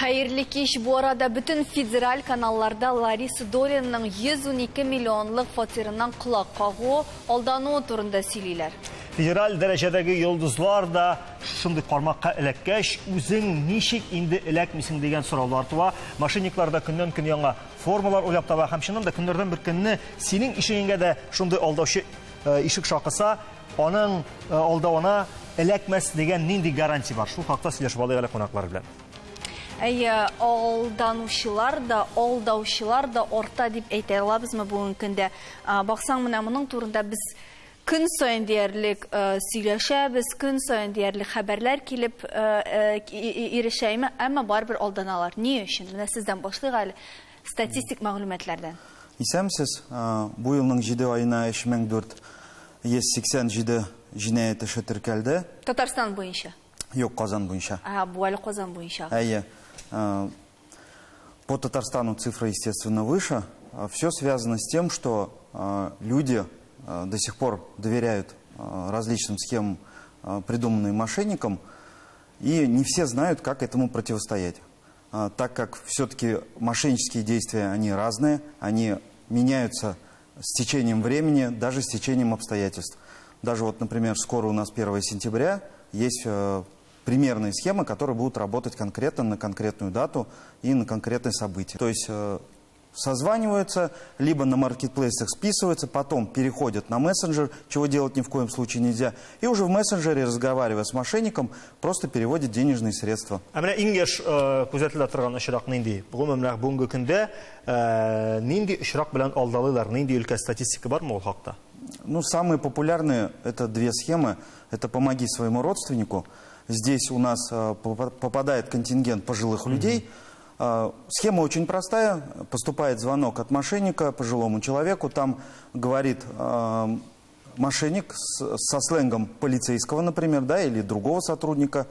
Hayırlı kеш, bu arada bütün federal kanallarda Larissa Dolyan'ın 112 milyonluk faturından kulak kağı aldanığı turunda söyleyler. Federal derecedeki yıldızlar da şimdi karmakka elekkeş, üzün nişik indi elekmisin degen sorular tuva. Maşinniklarda künden gün yana formalar oylap taba, hemşinin de günlerden bir gününü senin işinge de şimdi aldavşı işik şakısa, onun aldavına elekmez degen nindi garanti var. Şu hakta sileşip alayı konaklar bilen. Aldavşılar da orta deyip eytelabız mı bu ülkende? Baksan mı bunun turunda biz gün sayın diyerlik söyleşebiz, gün sayın diyerlik haberler kilip irişeyme ama barber aldanalar. Niye için? Sizden başlayalım statistik malumatlardan. İsemsiz, bu yılın 7 ayına 2487 cinayet işi Türkiye'de. Tatarstan boyunca? Yok, Kazan boyunca. Bu hali Kazan boyunca. По Татарстану цифра, естественно, выше. Все связано с тем, что люди до сих пор доверяют различным схемам, придуманным мошенникам, и не все знают, как этому противостоять. Так как все-таки мошеннические действия, они разные, они меняются с течением времени, даже с течением обстоятельств. Даже вот, например, скоро у нас 1 сентября есть примерные схемы, которые будут работать конкретно на конкретную дату и на конкретное событие. То есть созваниваются, либо на маркетплейсах списываются, потом переходят на мессенджер, чего делать ни в коем случае нельзя, и уже в мессенджере, разговаривая с мошенником, просто переводят денежные средства. Әміне ингеш күзәтілі тұрған ұшырақ нейді? Бұғы мәмләқ бұңғы күнде нейді ұшырақ білән алдалылар, нейді өлкә статистика бар мы ол хақта? Ну, самые популярные это две схемы. Это «Помоги своему родственнику». Здесь у нас попадает контингент пожилых людей. Схема очень простая. Поступает звонок от мошенника пожилому человеку. Там говорит мошенник со сленгом полицейского, например, да, или другого сотрудника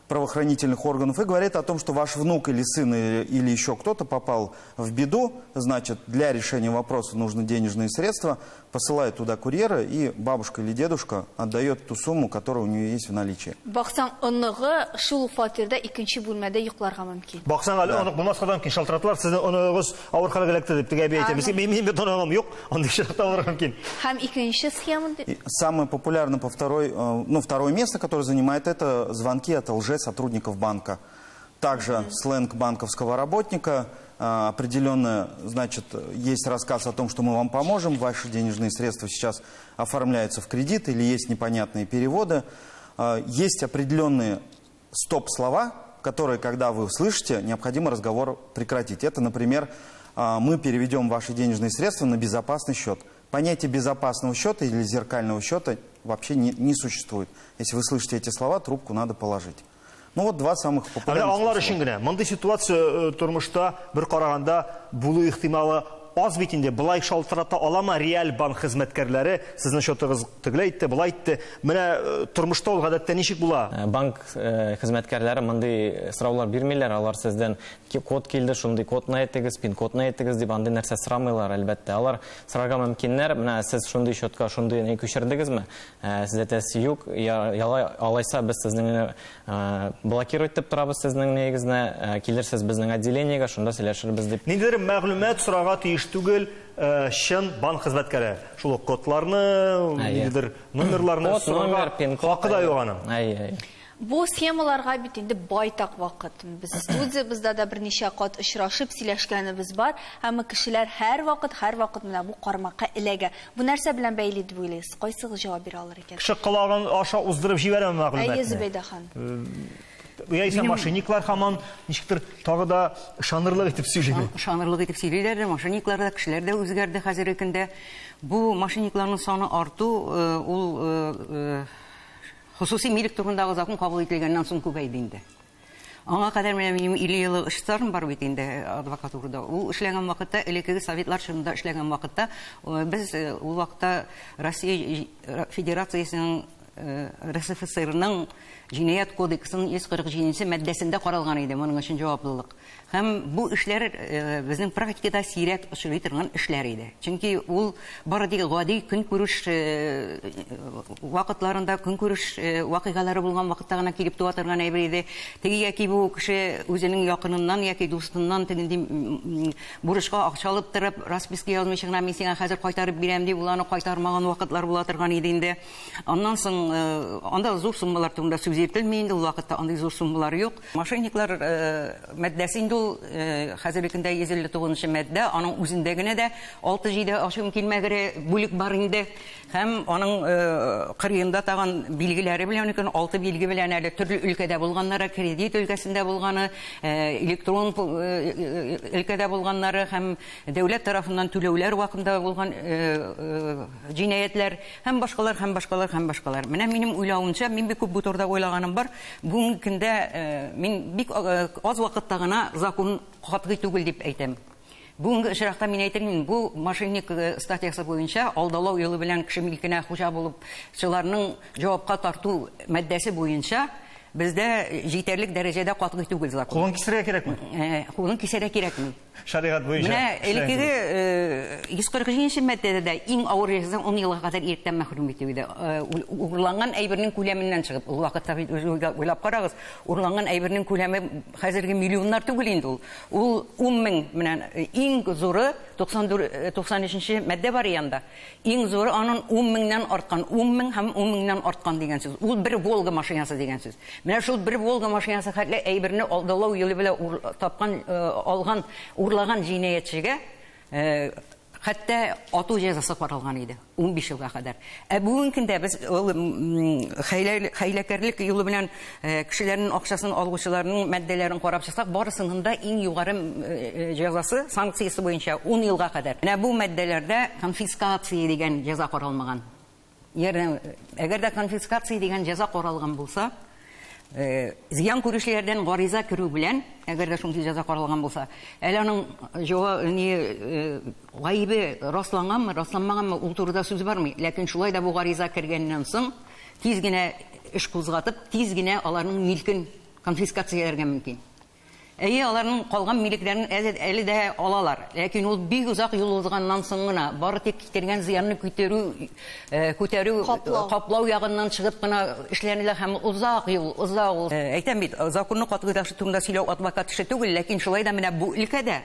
правоохранительных органов, и говорит о том, что ваш внук или сын или еще кто-то попал в беду, значит, для решения вопроса нужны денежные средства, посылает туда курьера, и бабушка или дедушка отдает ту сумму, которая у нее есть в наличии. Бақсан, онығы шул фатирда икінші бөлмеде юқларға мүмкін. Бақсан, онық бұлмасқадан кейін шалтыратылар, сіздің онығыз ауыр қалғы әлекті деп тіге бейтеміз. Мен онығым жоқ, онды шырақта оларға мүмкін. Хам икінші схемында? Самое популярное второе место, которое занимает, это звонки от сотрудников банка. Также сленг банковского работника. Определенно, значит, есть рассказ о том, что мы вам поможем, ваши денежные средства сейчас оформляются в кредит или есть непонятные переводы. Есть определенные стоп-слова, которые, когда вы слышите, необходимо разговор прекратить. Это, например, мы переведем ваши денежные средства на безопасный счет. Понятие безопасного счета или зеркального счета вообще не существует. Если вы слышите эти слова, трубку надо положить. Ну вот два самых популярных. Аңлар үшін генә, мондай ситуация тормышта бір қарағанда булу ихтималы аз битинде, былай шалтырата алама реаль банк хезмәткәрләре, сезнең счетыгыз тегеләй итте, былай итте. Менә тормышта ул гадәттә ничек була? Банк хезмәткәрләре мондый сораулар бирмиләр, алар сездән код килде, шундый кодны әйтегез, пин кодны әйтегез дип андый нәрсә сорамыйлар, әлбәттә. Алар сорарга мөмкиннәр, менә сез шундый счетка шундый не күчердегезме? Сез әйтәсез юк, алайса без сезнең блокировать итеп торабыз сезнең нигезне, килерсез безнең отделениегә, шунда сөйләшербез дип. Ниндидер мәгълүмат сорарга тиеш түгел, шын банк хезмәткәре. Шул кодларны, ниндидер номерларны сорарга хакы да юк аның. Bu схемаларга бит инде байтак вакыт. Без студиябызда да берничә кат очрашып сөйләшкәнебез бар. Һәм кешеләр һәр вакыт менә бу кармакка эләгә. Бу нәрсә белән бәйле дип уйлыйсыз? Кайсыгыз җавап бирә алыр икән? Кеше колагын аша уздырып җибәрәме мәгълүматны? Зөбәйдәхан. Яисә мошенниклар һаман ничектер тагы да ышанырлык итеп сөйлиләр. Ышанырлык итеп сөйлиләр, мошенниклар да, кешеләр дә үзгәрде хәзерге көндә. Бу мошенникларның саны арту, ул хусуси милек турындагы закон кабул ителгәннән соң күбәйде инде. Аңа кадәр минем 50 еллык эшләрем бар бит инде адвокатурада. Ул эшләгән вакытта, элекеге советлар чорында эшләгән вакытта, без ул вакытта Россия Федерациясының РСФСРның Җинаять кодексының 147 маддәсендә каралган иде моның өчен җаваплылык. Һәм бу эшләр безнең практикада сирәк очрый торган эшләр иде. Чөнки ул бары тик гади көнкүреш вакытларында көнкүреш вакыйгалары булган вакытта гына килеп туа торган әйбер иде. Теге яки бу кеше үзенең якыныннан яки дустыннан тегенди бурычка акча алып торып, расписка язмыйча гына мин сиңа хәзер кайтарып бирәм дип, уларны кайтармаган вакытлар була торган иде инде. Аннан соң анда зур суммалар турында сүз әйтелми инде, ул вакытта андый зур суммалар юк. Мошенниклар матдәсе инде ул хәзерге көндә 159 матдә, аның үзендә генә дә 6-7 ашым килмәгәре бүлек бар инде. Һәм аның кырыенда тагын билгеләре белән 6 билге белән әле төрле өлкәдә булганнары, кредит өлкәсендә булганы, электрон өлкәдә булганнары һәм дәүләт тарафыннан түләүләр вакытында булган җинаятләр һәм башкалар. Менә минем уйлавымча, мин бик күп бу турыда уйлаганым бар. Бүгенге көндә мин бик аз вакытта гына закон катгый түгел дип әйтәм. Бүгенге очракта мин әйтәм, бу мошенник статьясы буенча алдалау юлы белән кеше милкенә хуҗа булып, шуларның җавапка тарту маддәсе буенча бездә җитәрлек дәрәҗәдә катгый түгел закон. Кулын кисәргә кирәкме? Кулын кисәргә кирәкми. Шариғат буенча. Менә элекеге 140 маддәдә иң авыр яза 10 елга кадәр иректән мәхрүм итү иде. Урланган әйбернең күләменнән чыгып, ул вакытта уйлап карагыз, урланган әйбернең күләме хәзерге миллионнар түгел инде ул. Ул 10 мең менән иң зуры 93 маддә бар янда. Иң зуры аның 10 меңнән арткан, 10 мең һәм 10 меңнән арткан дигән сүз. Ул бер Волга машинасы дигән сүз. Менә шул бер Волга машинасы хәтле әйберне алдалау юлы белән тапкан, алган, урлаган җинаятчыга хәтта ату җәзасы каралган иде 15 елга кадәр. Бүгенге көндә без хәйләкәрлек юлы белән кешеләрнең акчасын алучыларның маддәләрен карап чыксак, барысының да иң югары җәзасы санкциясе буенча 10 елга кадәр. Менә бу маддәләрдә конфискация дигән җәза каралмаган. Ягъни әгәр дә конфискация дигән җәза каралган булса, зыян күрүчеләрдән гариза керү белән, әгәр дә шундый җәза каралган булса, әле аның гаибе расланганмы, расланмаганмы, ул турыда сүз бармый. Ләкин шулай да бу гариза кергәннән соң тиз генә эш кузгатып, тиз генә аларның милкен конфискацияләргә мөмкин. Аларның калган милекләрен әле дә алалар. Ләкин ул бик узак юл узганнан соң гына бары тик китергән зыянны күтәрү, каплау ягыннан чыгып кына эшләнелә һәм узак юл. Әйтәм бит, законны катгыйлашу турында сөйләү адвокат эше түгел, ләкин шулай да менә бу өлкәдә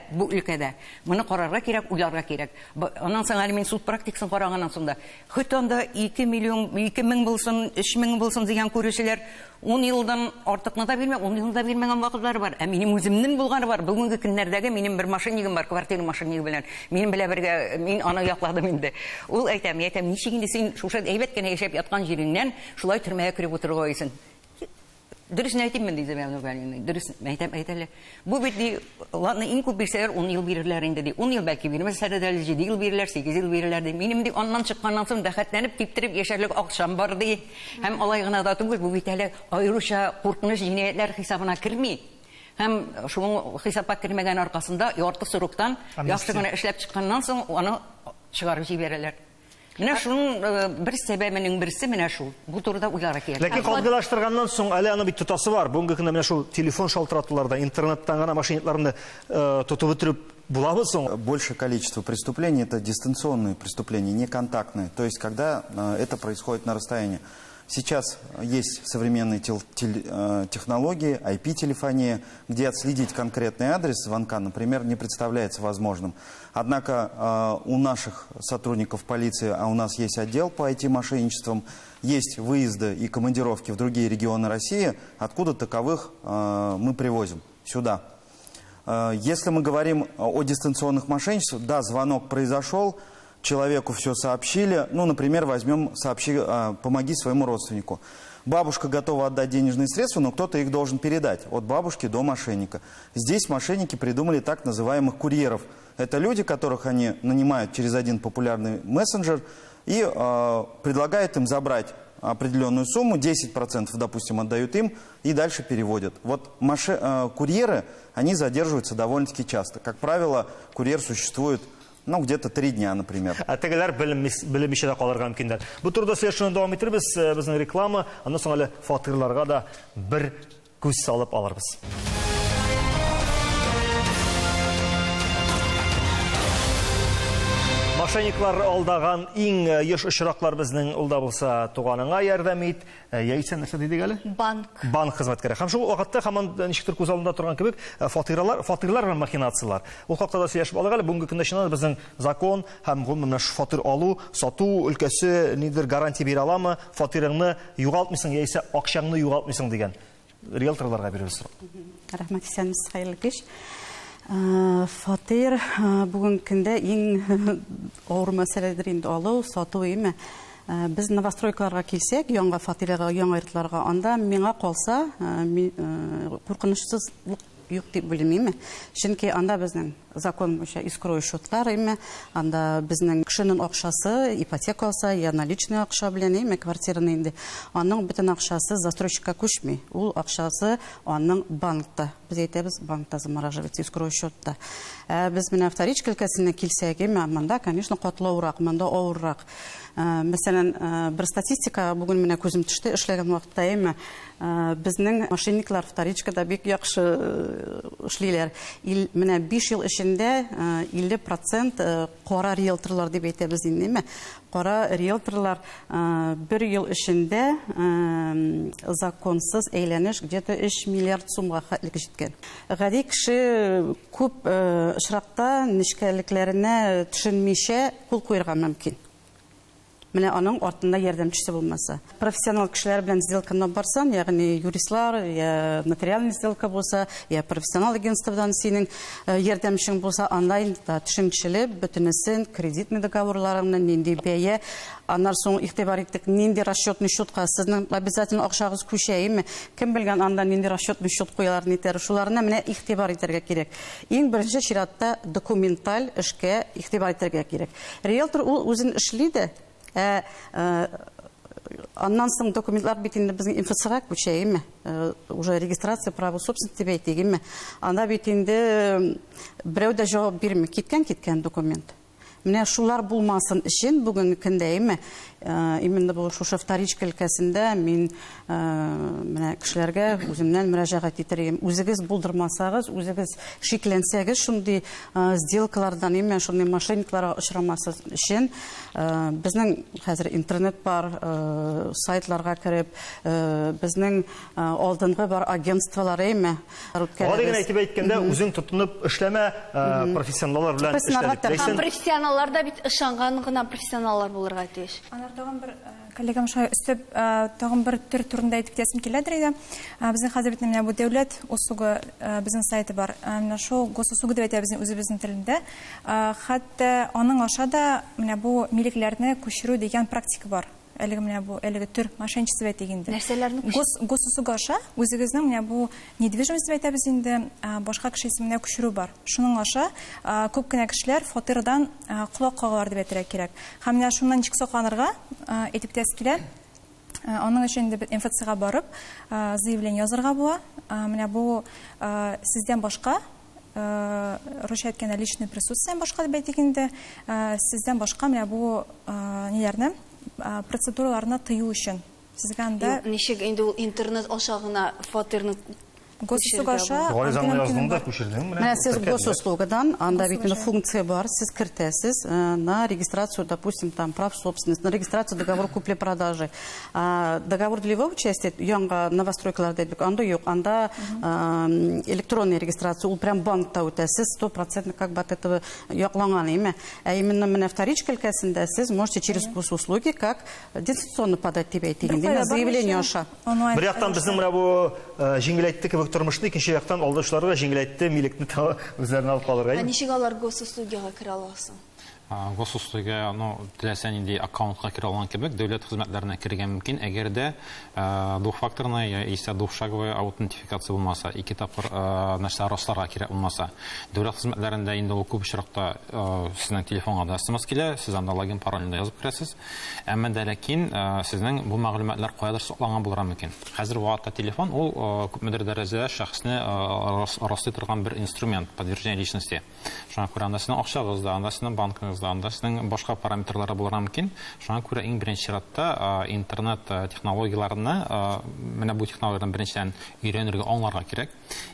моны карарга кирәк, уйларга кирәк. Аннан соң әле мин суд практикасын караганнан соң да, хоть анда 2 мең булсын, 3 мең булсын дигән күрүчеләр 10 елдан артыкны да бирмәгән, 10 елда бирмәгән вакытлар бар. Минем үземнең булганы бар. Бүгенге көннәрдәге минем бер мошеннигым бар, квартира мошеннигы белән. Минем белән бергә мин аны якладым инде. Ул әйтәм, ничек инде син шушы әйбәт кенә яшәп яткан җиреңнән шулай төрмәгә кирип утырырга исен. Дөресен әйтимме диде мәгълүм. Дөресен әйтәләр. Бу бит ладно иң күп бирсәләр 10 ел бирерләр инде ди. 10 ел бәлки бирмәсәләр дә 7 ел бирерләр, 8 ел бирерләр ди. Минем ди аннан чыкканнан соң дәхәтләнеп киптереп яшәрлек акчам бар ди. Һәм алай гына да түгел, бу бит әле аеруча куркыныч җинаятлар хисабына керми. Һәм шуның хисапка кермәгән аркасында ярты сроктан яхшы гына эшләп чыкканнан соң аны чыгарып җибәрәләр. Менә шуның бер сәбәбенең берсе менә шул. Бу турыда уйларга кирәк. Ләкин катгылаштырганнан соң әле аны бит тотасы бар. Бүгенге көндә менә шул телефон шалтыратуларда, интернеттан гына мошенникларны тотып үтереп булабы соң. Большее количество преступлений — это дистанционные преступления, не контактные. То есть, когда это происходит на расстоянии. Сейчас есть современные технологии, IP-телефония, где отследить конкретный адрес звонка, например, не представляется возможным. Однако у наших сотрудников полиции, а у нас есть отдел по IT-мошенничествам, есть выезды и командировки в другие регионы России, откуда таковых мы привозим сюда. Если мы говорим о дистанционных мошенничествах, да, звонок произошел, человеку все сообщили, ну, например, возьмем, помоги своему родственнику. Бабушка готова отдать денежные средства, но кто-то их должен передать от бабушки до мошенника. Здесь мошенники придумали так называемых курьеров. Это люди, которых они нанимают через один популярный мессенджер и предлагают им забрать определенную сумму, 10%, допустим, отдают им и дальше переводят. Вот курьеры, они задерживаются довольно-таки часто. Как правило, курьер существует Ну, где-то 3 дня, например. Тегеләр белемичә дә калырга мөмкиндер. Бу турыда сөйләшүне дәвам иттербез. Безнең реклама, аннан соң әле фатирларга да бер күз салып алырбыз. Мошенниклар алдаган иң еш очраклар безнең улда булса туганыңа ярдәм ит, яисә нәрсә дидек әле? Банк хезмәткәре. Һәм шул вакытта һаман ничектер күз алдында торган кебек фатирлар һәм махинациялар. Ул хакта да сөйләшеп алык әле. Бүгенге көндә чыннан безнең закон һәм менә фатир алу, сату өлкәсе нидер гарантия бирә аламы? Фатирыңны югалтмыйсың яисә акчаңны югалтмыйсың дигән риэлторларга бирәбез. Рәхмәт, исәнмез, хәерле кич. Фатир бүген көндә иң авыр мәсьәләдер инде алу, сату име. Без новостройкаларга килсәк, яңа фатирларга, яңа йортларга, анда миңа калса, куркынычсыз юк дип белмим. Чөнки анда безнең закон буенча искрой счетлар име, анда безнең кешенең акчасы, ипотека алса, я наличный акча белән име, квартираны инде. Аның бөтен акчасы застройщикка күчми. Ул акчасы аның банкта. Без әйтәбез, банкта замораживается искрой счетта. Без менә вторичка өлкәсенә килсәк, монда, конечно, катлаурак, монда авыррак. Мәсәлән, бер статистика бүген менә күзем төште, эшләгән вакытта име, безнең мошенниклар вторичкада бик яхшы эшлиләр. Менә 5 ел эчендә 50% кара риэлторлар дип әйтәбез инде. Кара риэлторлар 1 ел эчендә законсыз әйләнеш где-то 3 миллиард сумга хәтлек җиткән. Гади кеше күп очракта нечкәлекләренә төшенмичә кул куярга мөмкин. Менә аның артында ярдәмчесе булмаса. Профессионал кешеләр белән сделканы барсан, ягъни юристлар, я нотариальный сделка булса, я профессионал агентстводан синең ярдәмчең булса, онлайн төшенчелеп, бөтенесен кредитный договорларыңны нинди бәя, аннан соң игътибар иттек, нинди расчетный счетка сезнең обязательно акчагыз күчәйме? Кем белгән анда нинди расчетный счет куялар нитәр, шуларына менә игътибар итәргә кирәк. Иң беренче чиратта документаль эшкә игътибар итәргә кирәк. Риэлтор ул үзен эшли. Аннан соң документлар бит инде безнең МФЦга күчәйме? Уже регистрация права собственности бәйтегеме? Анда бит инде берәү дә җавап бирми, киткән документ. Менә шулар булмасын өчен бүген көндә именно бу шушы вторичка өлкәсендә мин менә кешеләргә үземнән мөрәҗәгать итәргә. Үзегез булдырмасагыз, үзегез шикләнсәгез, шундый сделкалардан шундый мошенникларга очрамасыз өчен безнең хәзер интернет бар, сайтларга кереп, безнең алдынгы бар агентстволар Гади генә әйтеп әйткәндә, үзең тотынып эшләмә, профессионаллар белән эшләп. Профессионаллар да бит ышанган гына профессионаллар булырга тиеш. Тагын бер коллегам шулай өстәп, тагын бер төр турында әйтеп китәсем киләдер иде. Безнең хәзер бит менә бу дәүләт усугы безнең сайты бар. Менә шул госусугы дип әйтәбез үзебезнең телендә. Хәтта аның аша да менә бу милекләрне күчерү дигән практика бар. Әлеге менә бу төр мошенничество әйтегендә. Нәрсәләрне госусугы аша үзегезнең менә бу недвижимость дип әйтәбез инде, башка кеше исеменә күчерү бар. Шуның аша күп кенә кешеләр фатирдан колак кагалар дип әйтергә кирәк. Һәм менә шуннан ничек сакланырга әйтеп тәс килә. Аның өчен инде МФЦга барып, заявление язарга була. Менә бу сездән башка рөхсәт иткән личный присутствие башка дип әйтегендә, сездән башка менә бу ниләрне процедураларны тыю өчен сезгә анда ничек инде ул интернет аша гына фатирны госуслуга аша Менә сез госуслугадан анда бит функция бар, сез кертәсез на регистрацию, допустим, там прав собственности, на регистрацию договор купли-продажи. Договор долевого участия яңа новостройкаларда бик анда юк, анда электронная регистрация, ул прям банкта үтәсез 100% как бы от этого якланган име. А именно менә вторичка өлкәсендә сез можете через госуслуги как дистанционно подать дип әйтегендә заявление аша. Бер яктан безнең менә бу җиңеләйтте кебек тормышны, икенче яктан алдышларга җиңеләйтте, милекне үзләренә алып калырга. Ничек алар госуслугага керә аласың? Госуслуга, теләсә нинди аккаунтка керә алган кебек, дәүләт хезмәтләренә керергә мөмкин, әгәр дә двухфакторная яисә двухшаговая аутентификация булмаса, ике тапкыр нәрсә расларга кирәк булмаса. Дәүләт хезмәтләрендә инде ул күп очракта сезнең телефонга да смс килә, сез анда логин парольне язып керәсез. Әмма дә ләкин сезнең бу мәгълүматлар каядыр сакланган булырга мөмкин. Хәзер вакытта телефон ул күпмедер дәрәҗәдә шәхесне раслый торган бер инструмент подтверждения личности. Шуңа күрә анда сезнең акчагыз да, анда сезнең банкыгыз да, анда сезнең башка параметрлары булырга мөмкин. Шуңа күрә иң беренче чиратта интернет технологияларына, менә бу технологиялардан беренчедән өйрәнергә, аңларга кирәк.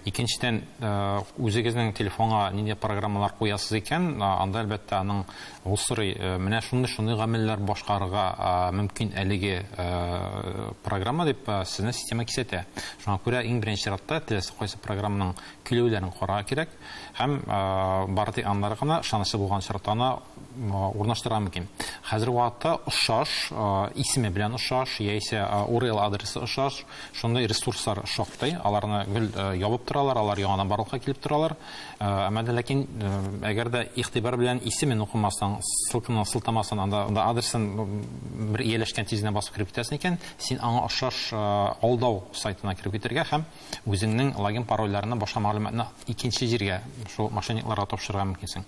Икенчедән, үзегезнең телефонга нинди программалар куясыз икән, анда әлбәттә аның ул сорый, менә шундый гамәлләр башкарырга мөмкин әлеге программа дип сезне система кисәтә. Шуңа күрә иң беренче чиратта теләсә кайсы программаның килүләрен карарга кирәк һәм бары тик аннары гына ышанычлы булган чиратта урнаштырырга мөмкин. Хәзер вакытта ошаш, исеме белән ошаш, яисә URL адресы ошаш, шундый ресурслар шактый, аларны гел ябып торалар, алар яңадан барлыкка килеп торалар. Әмма дә ләкин әгәр дә игътибар белән исемен укымасаң, ссылканы сылтамасаң, анда адресын бер ияләшкән тизенә басып кирип китәсең икән, син аңа ошаш алдау сайтына кирип китәргә һәм үзеңнең логин парольләрне башка мәгълүматны икенче җиргә, шул мошенникларга тапшырырга мөмкинсең.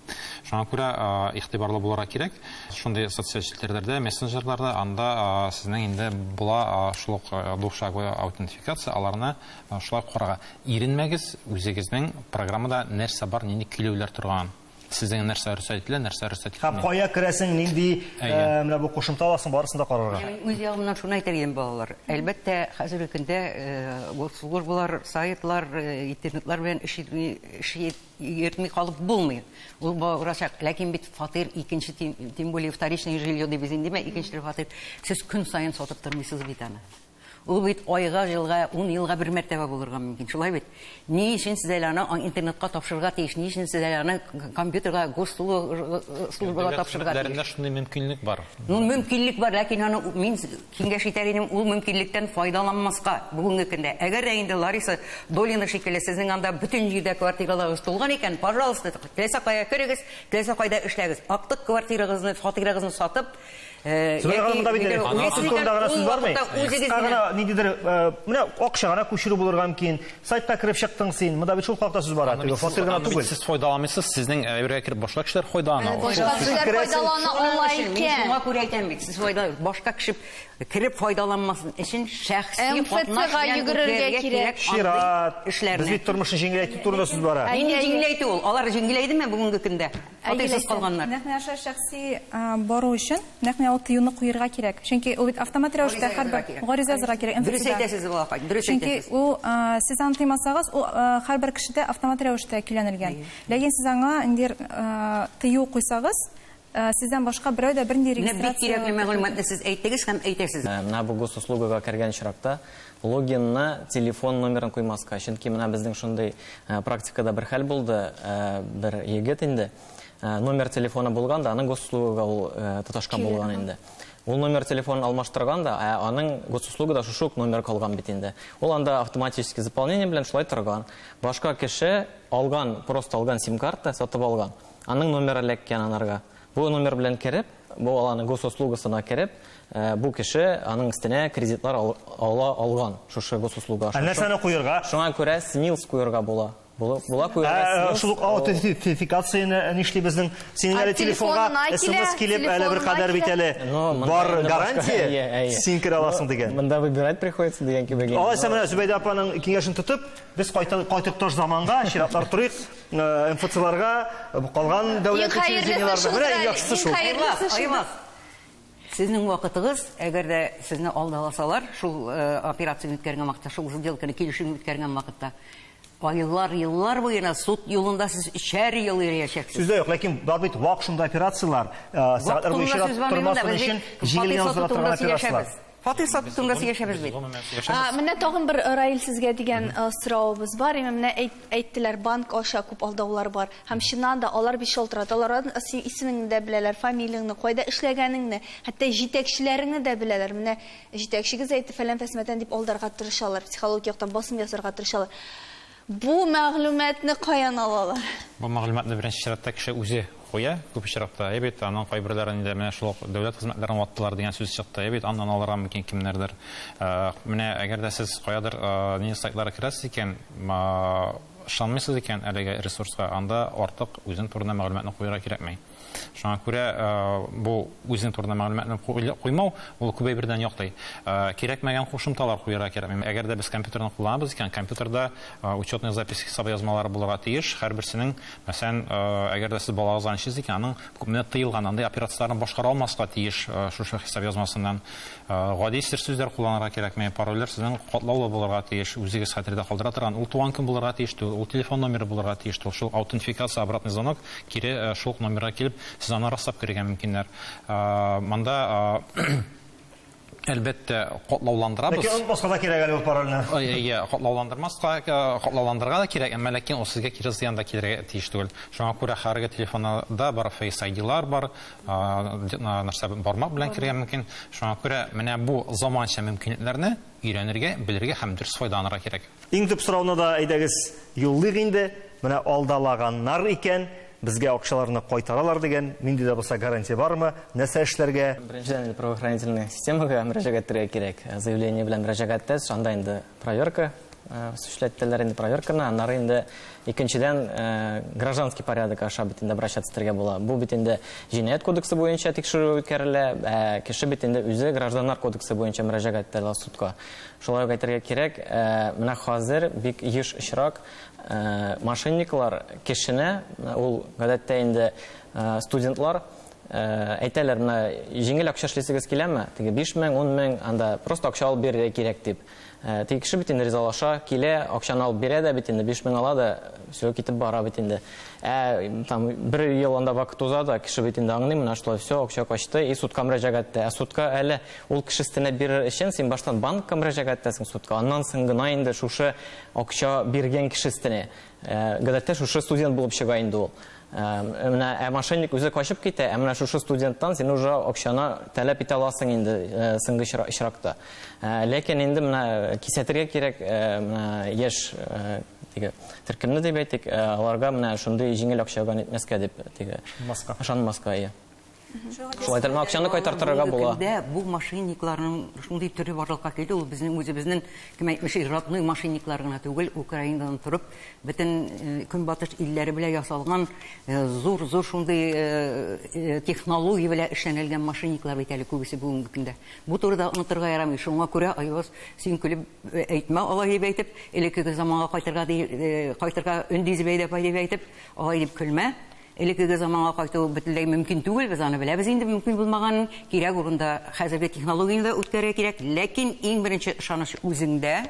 Шуңа күрә игътибарлы булырга кирәк. Шундый социаль сетьләрдә, мессенджерларда анда сезнең инде була шул двухшаговая аутентификация, аларны шулай карарга. Иренмәгез, үзегезнең программада нәрсә бар, нинди килүләр торган. Сезнең нәрсә рөхсәт ителә, нәрсә рөхсәт ителмәгән. Һәм кая керәсең, нинди менә бу кушымта аласың, барысын да карарга. Үз ягымнан шуны әйтергән балалар. Әлбәттә, хәзерге көндә службалар, сайтлар, интернетлар белән эш йөртми калып булмый. Ул барачак, ләкин бит фатир икенче, тем более вторичное жилье дип димә, икенче фатир сез көн сайын сатып тормыйсыз бит аны. Ул бит айга, елга, 10 елга бер мәртәбә булырга мөмкин. Шулай бит. Ни өчен сез аны интернетка тапшырырга тиеш, ни өчен сез аны компьютерга, госслужбага тапшырырга тиеш? Дәүләтләрендә шундый мөмкинлек бар. Мөмкинлек бар, ләкин аны мин киңәш итәр идем, ул мөмкинлектән файдаланмаска бүгенге көндә. Әгәр дә инде Лариса Долина шикелле сезнең анда бүтән җирдә квартираларыгыз тулган икән, пожалуйста, теләсә кая керегез, теләсә кайда эшләгез. Актык квартирагызны, фатирагызны сатып, Сөйләгәндә бит сүз бармый. Кагына ниндидер менә акчагына күчерү булырга мөмкин. Сайтта кирип чыктың син. Монда бит шул хакта сүз бара. Фатир гына түгел. Сез файдаламыйсыз, сезнең әйбергә кирип башка кешеләр файдалана. Башка кешеләр файдалана алай икән. Шуңа күрә әйтәм бит, сез башка кеше кирип файдаламасын өчен шәхси МФЦ-га йөгерергә кирәк. Шират. Без бит тормышны җиңеләйтү турында сүз бара. Инде җиңеләйтү ул. Алар җиңеләйдеме бүгенге көндә? Фатирсыз калганнар. Нәкъ шәхси бару өчен нәкъ ул тыюны куярга кирәк. Чөнки ул бит автомат рәвештә һәрбер гариза язырга кирәк. Дөрес әйтәсез, балакай, дөрес әйтәсез. Чөнки ул сез аны тыймасагыз, ул һәрбер кешедә автомат рәвештә көйләнелгән. Ләкин сез аңа инде тыю куйсагыз, сездән башка берәү дә бернинди регистрация. Бик кирәкле мәгълүматны сез әйтегез һәм әйтәсез. Менә бу госуслугага кергән чиракта логинны, телефон номерын куймаска. Чөнки менә безнең шундый практикада бер хәл булды, бер егет инде номер телефона булган да, аны госуслугага ул тоташкан булган инде. Ул номер телефонын алмаштырган да, аның госуслугада шушы номер калган бит инде. Ул анда автоматически заполнение белән шулай торган. Башка кеше алган, просто алган сим-карта, сатып алган. Аның номеры эләккән анарга. Бу номер белән кирип, бу аланы госуслугасына кирип, бу кеше аның өстенә кредитлар алган шушы госуслуга. Нәрсәне куярга? Шуңа күрә СНИЛС куярга була. Була куярга. Шул аутентификацияны нишли безнең синең телефонга SMS килеп әле бер кадәр бит әле бар гарантия син кире аласың дигән. Монда выбирать приходится дигән кебек. Алайса менә Зөбәйдә апаның киңәшен тотып, без кайтып таш заманга, чиратлар турыйк, МФЦларга, калган дәүләт учреждениеларга. Менә яхшысы шул. Айваз. Сезнең вакытыгыз, әгәр дә сезне алдаласалар, шул операция үткәргән вакытта, шул сделканы килешү үткәргән вакытта, еллар буена суд юлында сез 3 ел яшәйсез. Сүздә юк, ләкин бар бит вак шунда операциялар, сәгатьләр буе чират тормасын өчен җиңел язылып торган операциялар. Фатир сатып турында яшәбез бит. Менә тагын бер Раил сезгә дигән соравыбыз бар. Менә әйттеләр, банк аша күп алдаулар бар. Һәм чыннан да алар бит шалтыраталар. Син исемеңне дә беләләр, фамилияңны, кайда эшләгәнеңне, хәтта җитәкчеләреңне дә беләләр. Менә җитәкчегез әйтте фәлән фәсмәтән дип алдарга тырышалар, психологик яктан басым ясарга тырышалар. Бу мәгълүматны каян алалар? Бу мәгълүматны беренче чиратта кеше үзе куя, күп очракта. Бит аның кайберләрен инде менә шул дәүләт хезмәтләрен ваттылар дигән сүз чыкты. Бит аннан алырга мөмкин кемнәрдер. Менә әгәр дә сез каядыр ни сайтларга керәсез икән, ышанмыйсыз икән әлеге ресурска, анда артык үзен турында мәгълүматны куярга кирәкми. Шуңа күрә бу үзен турында мәгълүматны куймау, ул күбәйбердән яклый. Кирәкмәгән кушымталар куярга кирәкми. Әгәр дә без компьютерны кулланабыз икән, компьютерда учетный запись хисап язмалары булырга тиеш. Һәрберсенең, мәсәлән, әгәр дә сез балагызга ничез икән, аның күпме тыелган, андай операцияларын башкара алмаска тиеш шушы хисап язмасыннан. Гади сер сүзләр кулланырга кирәкми. Парольләр сезнең катлаулы булырга тиеш, үзегез хәтердә калдыра торган. Ул туган көн булырга тиеш, ул телефон номеры булырга тиеш. Шул аутентификация, обратный звонок кире шул номерга килеп, сез аны раслап кергән мөмкиннәр. Монда әлбәттә катлауландырабыз. Ләкин баскада кирәк әле ул парольне. Катлауландырмаска кирәк, әмма ләкин ул сезгә кире зыян да килергә тиеш түгел. Шуңа күрә һәрге телефонда бар Face ID-лар бар, нәрсә бармак белән кергән мөмкин. Шуңа күрә менә бу заманча мөмкинлекләрне өйрәнергә, белергә һәм дөрес файдаланырга кирәк. Иң төп сорауны да әйдәгез юллык инде. Менә алдалаганнар икән, безгә акчаларны кайтаралар дигән нинди дә булса гарантия бармы? Нәрсә эшләргә? Беренчедән правоохранительный системага мөрәҗәгать итәргә кирәк. Заявление белән мөрәҗәгать итәсез, анда инде проверка осуществлятеләр инде проверканы, аннары инде икенчедән гражданский порядок аша бит инде обращаться итәргә була. Бу бит инде җинаять кодексы буенча тикшерү үткәрелә, кеше бит инде үзе гражданнар кодексы буенча мөрәҗәгать итә судка. Шулай ук әйтергә кирәк, менә хәзер бик еш очрак мошенниклар кешене, ул гадәттә инде студентлар әйтәләр, менә җиңел акча эшлисегез киләме? Теге 5000, 10000, анда просто акча алып бирергә кирәк дип. Теге кеше бит инде ризалаша, килә, акчаны алып бирә дә, бит инде 5000 ала да, все китеп бара бит инде. Там бер ел анда вакыт уза да, кеше бит инде аңлый, менә шулай все, акча качты, и судка мөрәҗәгать итә. Судка әле ул кеше өстенә бирер өчен син баштан банкка мөрәҗәгать итәсең судка, аннан соң гына инде шушы акча биргән кеше өстенә. Гадәттә шушы студент булып чыга инде ул. Менә мошенник үзе качып китә, менә шушы студенттан син уже акчаны таләп итә аласың инде соңгы очракта. Ләкин инде менә кисәтергә кирәк, менә яшь теге төркемне дип әйтик, аларга менә шундый җиңел акчага нитмәскә дип теге ышанмаска. Шулай да акчаны кайтартырга була. Бу мошенникларның шундый төре барлыкка килде, ул безнең үзебезнең кем әйтмеши родной мошенниклар гына түгел, Украинадан торып, бөтен көнбатыш илләре белән ясалган зур шундый технология белән эшләнелгән мошенниклар бит әле күбесе бүгенге көндә. Бу турыда онытырга ярамый. Шуңа күрә Айваз син көлеп әйтмә, алай дип әйтеп, элекке заманга кайтырга өндиз бәйдәп әйтеп, алай дип көлмә. Элекке заманга кайту бөтенләй мөмкин түгел, без аны беләбез инде, мөмкин булмаган, кирәк урында хәзерге технологияны да үткәрергә кирәк, ләкин иң беренче ышаныч үзеңдә,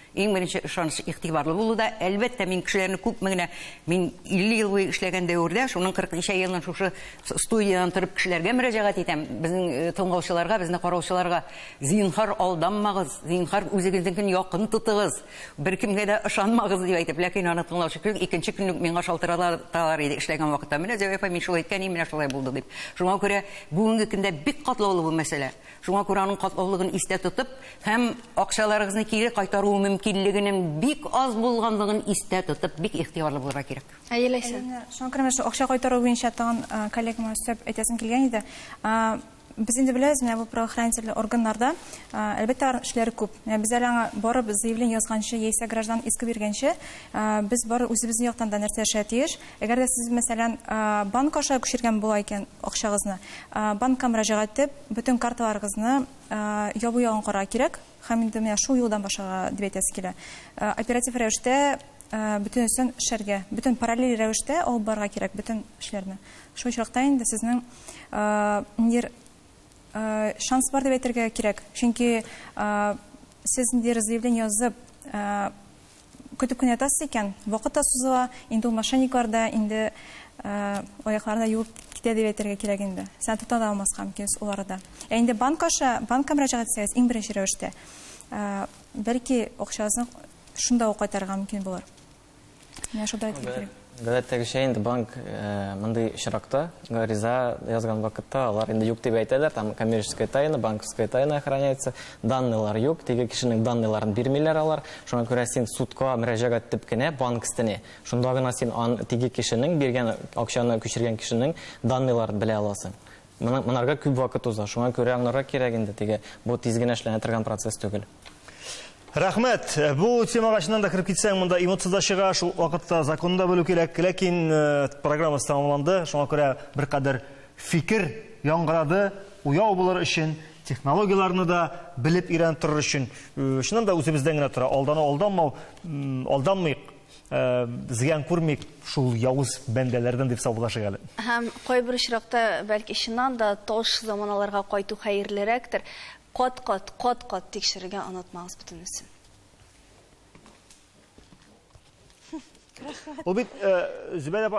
иң беренче ышаныч игътибарлы булуда. Әлбәттә, мин кешеләрне күп меңне, мин 50 ел буе эшләгән дәврдә, шуның 40 елның шушы студиядан торып кешеләргә мөрәҗәгать итәм. Безнең тыңлаучыларга, безне караучыларга зинһар алданмагыз, зинһар үзегезнең якын тотыгыз, беркемгә дә ышанмагыз дип әйтеп, ләкин аны тыңлаучы көн икенче көнлек миңа шалтыраталар иде эшләгән вакытта. Менә Зәвефа мин шулай әйткән, менә шулай булды дип. Шуңа күрә бүгенге көндә бик катлаулы бу мәсьәлә. Шуңа күрә аның катлаулыгын истә тотып, һәм акчаларыгызны кире кайтару мөмкинлегенең бик аз булганлыгын истә тотып, бик игътибарлы булырга кирәк. Шуңа күрә менә акча кайтару буенча тагын коллегама сөйләп әйтәсем килгән иде. Без инде беләбез, менә бу правоохранительный органнарда әлбәттә эшләр күп. Без әле аңа барып заявление язганчы, яисә граждан иск биргәнче, без бар үзебезнең яктан да нәрсә эшләр тиеш. Әгәр дә сез, мәсәлән, банк аша күчергән була икән акчагызны, банкка мөрәҗәгать итеп, бөтен карталарыгызны ябу ягын карарга кирәк. Һәм инде менә шул юлдан башларга дип әйтәсе килә. Оператив рәвештә бөтенсен эшләргә, бөтен параллель рәвештә алып барырга кирәк бөтен эшләрне. Шул чакта инде сезнең шанс бар дип әйтергә кирәк. Чөнки сез инде заявление язып көтеп кенә ятасыз икән, вакыт та сузыла, инде ул мошенниклар да инде аякларына юып китә дип әйтергә кирәк инде. Сән тота да алмаска мөмкин уларда. Инде банкка мөрәҗәгать итсәгез, иң беренче рәвештә бәлки акчагызны шунда ук кайтарырга мөмкин булыр. Менә шулай әйтергә кирәк. Гадәттәгечә инде банк мондый очракта гариза язган вакытта алар инде юк дип әйтәләр, там коммерческая тайна, банковская тайна охраняется, данныйлар юк, теге кешенең данныйларын бирмиләр алар. Шуңа күрә син судка мөрәҗәгать итеп кенә банк истене. Шунда гына син теге кешенең биргән акчаны күчергән кешенең данныйларын белә аласың. Монарга күп вакыт уза. Шуңа күрә аңларга кирәк инде теге бу тиз генә эшләнә торган процесс түгел. Рәхмәт. Бу темага чыннан да кирип китсәң, монда эмоциядашыга шул вакытта законда белү кирәк. Ләкин программасы тамамланды. Шуңа күрә бер кадәр фикер яңгырады. Уяу булыр өчен, технологияларны да белеп өйрәнеп торыр өчен. Чыннан да үзебездән генә тора. Алданмыйк, зыян күрмик шул явыз бәндәләрдән дип саубулашык әле. Һәм кайбер очракта бәлки чыннан да таш заманаларга кайту хәерлерәктер. Кат-кат тикшерергә онытмагыз бөтенесен. Ул бит Зөбәйдә